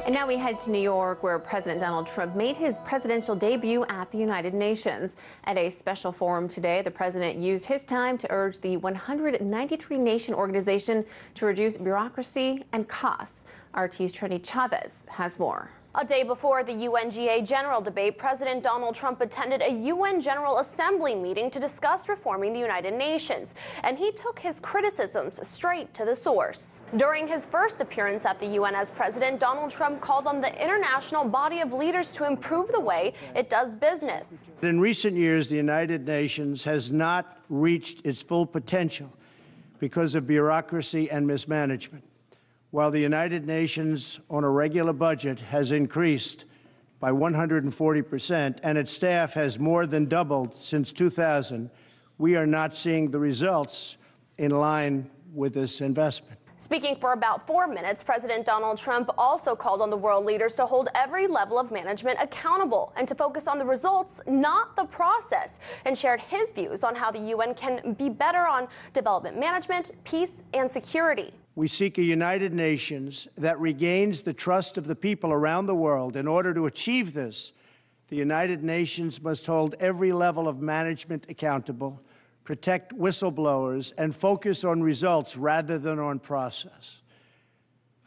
And now we head to New York, where President Donald Trump made his presidential debut at the United Nations. At a special forum today, the president used his time to urge the 193-nation organization to reduce bureaucracy and costs. RT's Trinity Chavez has more. A day before the UNGA General Debate, President Donald Trump attended a UN General Assembly meeting to discuss reforming the United Nations, and he took his criticisms straight to the source. During his first appearance at the UN as president, Donald Trump called on the international body of leaders to improve the way it does business. In recent years, the United Nations has not reached its full potential because of bureaucracy and mismanagement. While the United Nations on a regular budget has increased by 140% and its staff has more than doubled since 2000, we are not seeing the results in line with this investment. Speaking for about 4 minutes, President Donald Trump also called on the world leaders to hold every level of management accountable and to focus on the results, not the process, and shared his views on how the UN can be better on development management, peace, and security. We seek a United Nations that regains the trust of the people around the world. In order to achieve this, the United Nations must hold every level of management accountable, protect whistleblowers, and focus on results rather than on process.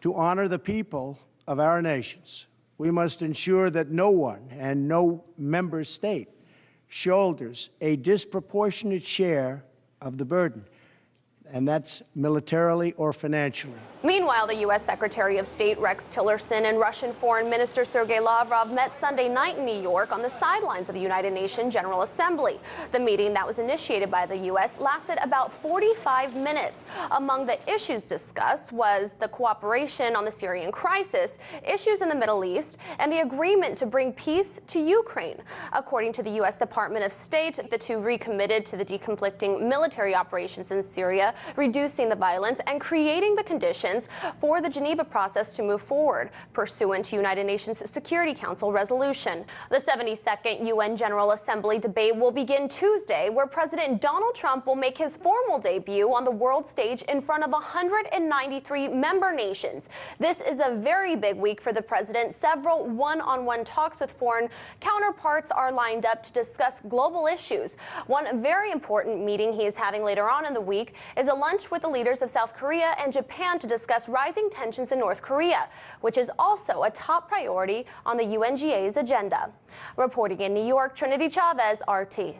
To honor the people of our nations, we must ensure that no one and no member state shoulders a disproportionate share of the burden, and that's militarily or financially. Meanwhile, the U.S. Secretary of State Rex Tillerson and Russian Foreign Minister Sergei Lavrov met Sunday night in New York on the sidelines of the United Nations General Assembly. The meeting that was initiated by the U.S. lasted about 45 minutes. Among the issues discussed was the cooperation on the Syrian crisis, issues in the Middle East, and the agreement to bring peace to Ukraine. According to the U.S. Department of State, the two recommitted to the deconflicting military operations in Syria, reducing the violence, and creating the conditions for the Geneva process to move forward, pursuant to United Nations Security Council resolution. The 72nd UN General Assembly debate will begin Tuesday, where President Donald Trump will make his formal debut on the world stage in front of 193 member nations. This is a very big week for the president. Several one-on-one talks with foreign counterparts are lined up to discuss global issues. One very important meeting he is having later on in the week is a lunch with the leaders of South Korea and Japan to discuss rising tensions in North Korea, which is also a top priority on the UNGA's agenda. Reporting in New York, Trinity Chavez, RT.